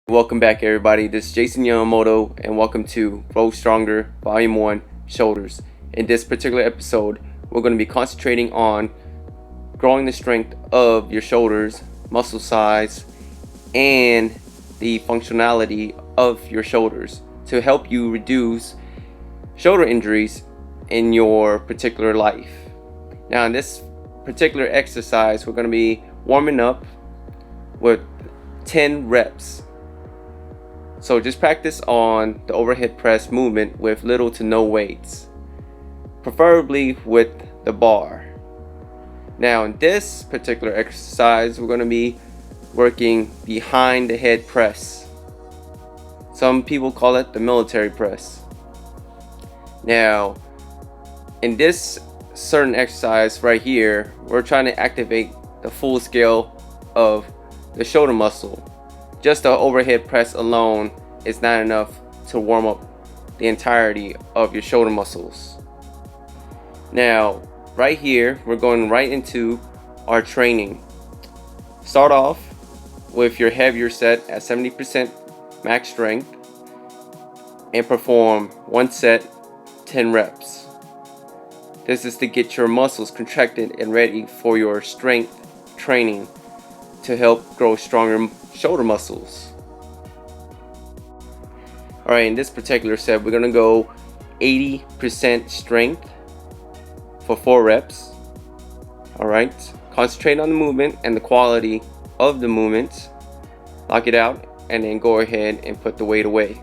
Welcome back, everybody. This is Jason Yamamoto, and welcome to Grow Stronger Volume 1 Shoulders. In this particular episode, we're going to be concentrating on growing the strength of your shoulders, muscle size, and the functionality of your shoulders to help you reduce shoulder injuries in your particular life. Now, in this particular exercise, we're going to be warming up with 10 reps. So just practice on the overhead press movement with little to no weights, preferably with the bar. Now in this particular exercise, we're going to be working behind the head press. Some people call it the military press. Now in this certain exercise right here, we're trying to activate the full scale of the shoulder muscle. Just the overhead press alone is not enough to warm up the entirety of your shoulder muscles. Now, right here, we're going right into our training. Start off with your heavier set at 70% max strength and perform one set, 10 reps. This is to get your muscles contracted and ready for your strength training to help grow stronger shoulder muscles. Alright, in this particular set, we're going to go 80% strength for 4 reps. Alright, concentrate on the movement and the quality of the movement. Lock it out and then go ahead and put the weight away.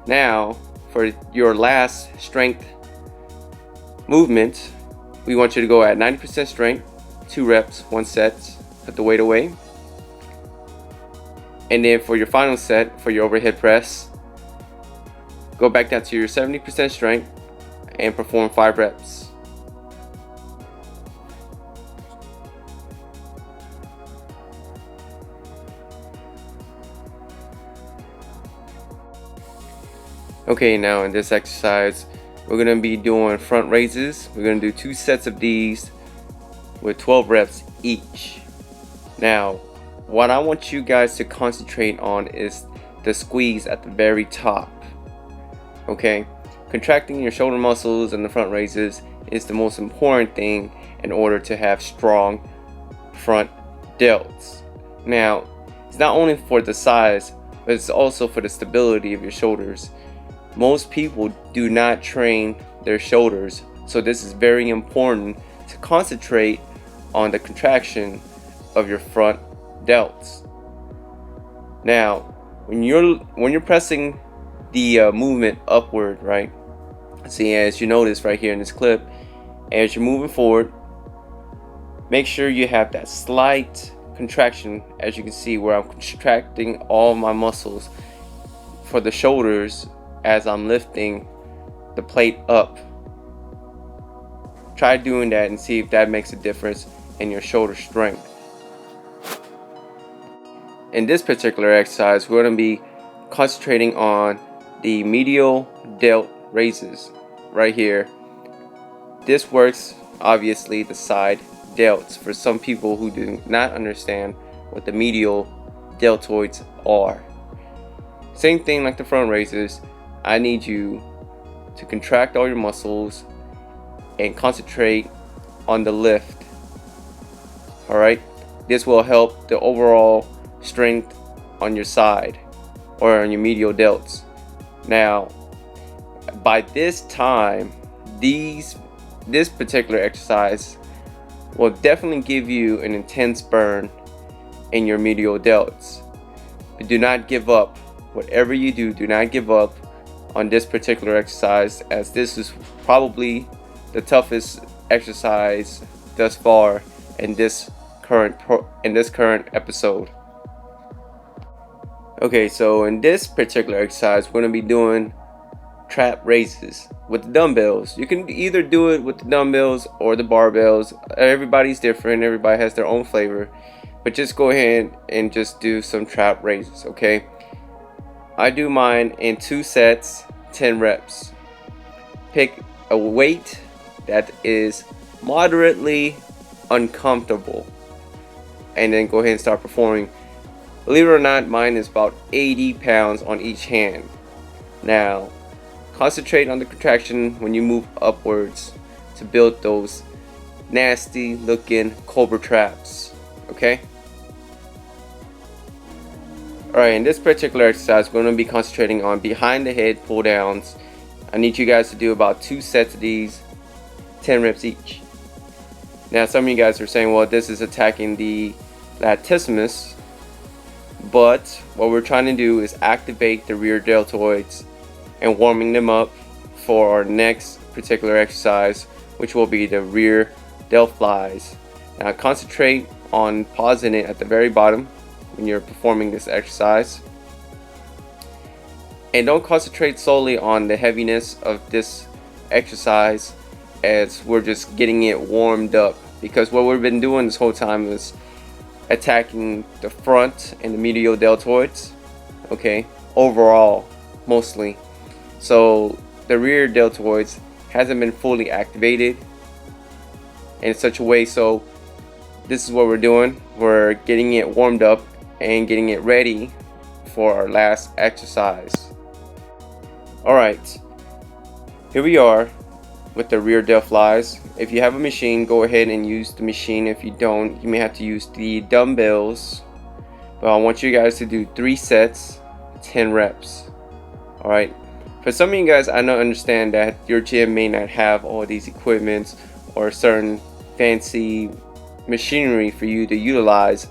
Now, for your last strength movement, we want you to go at 90% strength, 2 reps, 1 set, put the weight away. And then for your final set, for your overhead press, go back down to your 70% strength and perform 5 reps. Okay, now in this exercise, we're going to be doing front raises. We're going to do 2 sets of these with 12 reps each. Now, what I want you guys to concentrate on is the squeeze at the very top. Okay, contracting your shoulder muscles and the front raises is the most important thing in order to have strong front delts. Now, it's not only for the size, but it's also for the stability of your shoulders. Most people do not train their shoulders, so this is very important to concentrate on the contraction of your front delts. Now, when you're pressing the movement upward, right? See, as you notice right here in this clip, as you're moving forward, make sure you have that slight contraction, as you can see where I'm contracting all my muscles for the shoulders as I'm lifting the plate up. Try doing that and see if that makes a difference in your shoulder strength. In this particular exercise, we're going to be concentrating on the medial delt raises right here. This works, obviously, the side delts for some people who do not understand what the medial deltoids are. Same thing like the front raises. I need you to contract all your muscles and concentrate on the lift. Alright, this will help the overall strength on your side or on your medial delts. Now, by this time, this particular exercise will definitely give you an intense burn in your medial delts. But do not give up. Whatever you do, do not give up on this particular exercise, as this is probably the toughest exercise thus far in this current episode. Okay, so in this particular exercise, we're going to be doing trap raises with the dumbbells. You can either do it with the dumbbells or the barbells. Everybody's different. Everybody has their own flavor. But just go ahead and just do some trap raises, okay? I do mine in 2 sets, 10 reps. Pick a weight that is moderately uncomfortable, and then go ahead and start performing Believe it or not, mine is about 80 pounds on each hand. Now, concentrate on the contraction when you move upwards to build those nasty looking cobra traps, okay? Alright, in this particular exercise, we're going to be concentrating on behind the head pull downs. I need you guys to do about 2 sets of these, 10 reps each. Now, some of you guys are saying, well, this is attacking the latissimus, but what we're trying to do is activate the rear deltoids and warming them up for our next particular exercise, which will be the rear delt flies. Now, concentrate on pausing it at the very bottom when you're performing this exercise, and don't concentrate solely on the heaviness of this exercise, as we're just getting it warmed up, because what we've been doing this whole time is attacking the front and the medial deltoids, okay, overall mostly. So the rear deltoids hasn't been fully activated in such a way, so this is what we're doing. We're getting it warmed up and getting it ready for our last exercise. Alright, here we are with the rear delt flies. If you have a machine, go ahead and use the machine. If you don't, you may have to use the dumbbells, but I want you guys to do 3 sets, 10 reps. Alright, for some of you guys, I don't understand that your gym may not have all these equipments or certain fancy machinery for you to utilize.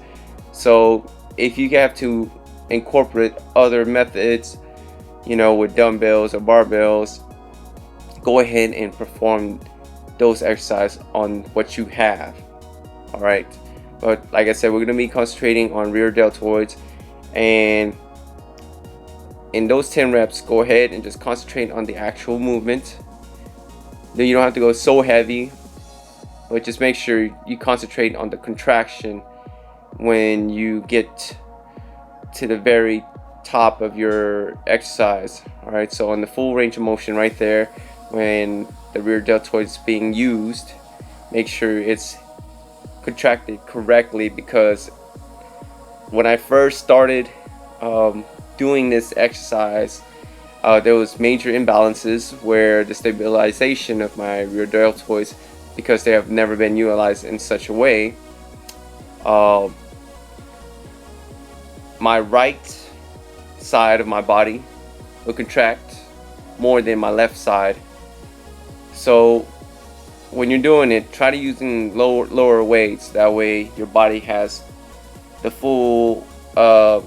So if you have to incorporate other methods, you know, with dumbbells or barbells, go ahead and perform those exercises on what you have. Alright, but like I said, we're going to be concentrating on rear deltoids, and in those 10 reps, go ahead and just concentrate on the actual movement. Then you don't have to go so heavy, but just make sure you concentrate on the contraction when you get to the very top of your exercise. Alright, so on the full range of motion right there, when the rear deltoid is being used, make sure it's contracted correctly, because when I first started doing this exercise, there was major imbalances where the stabilization of my rear deltoids, because they have never been utilized in such a way, my right side of my body will contract more than my left side. So when you're doing it, try to using lower weights. That way your body has the full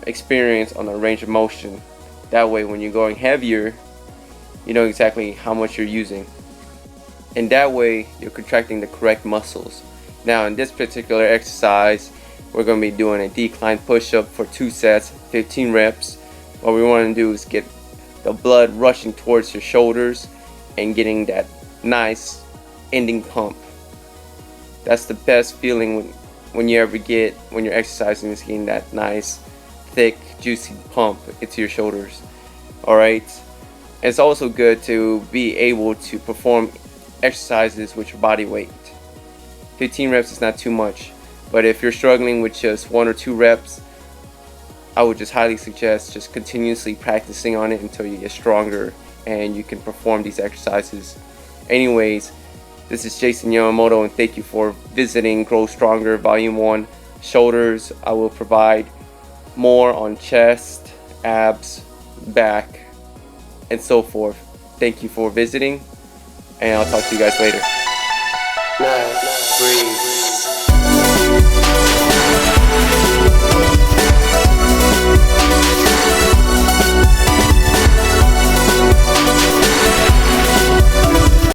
experience on the range of motion. That way when you're going heavier, you know exactly how much you're using, and that way you're contracting the correct muscles. Now in this particular exercise, we're going to be doing a decline push-up for 2 sets, 15 reps. What we want to do is get the blood rushing towards your shoulders and getting that nice ending pump. That's the best feeling when you ever get when you're exercising, is getting that nice thick juicy pump into your shoulders. Alright, it's also good to be able to perform exercises with your body weight. 15 reps is not too much, but if you're struggling with just 1 or 2 reps, I would just highly suggest just continuously practicing on it until you get stronger and you can perform these exercises. Anyways, this is Jason Yamamoto, and thank you for visiting Grow Stronger Volume 1 Shoulders. I will provide more on chest, abs, back, and so forth. Thank you for visiting, and I'll talk to you guys later. Nice, breathe.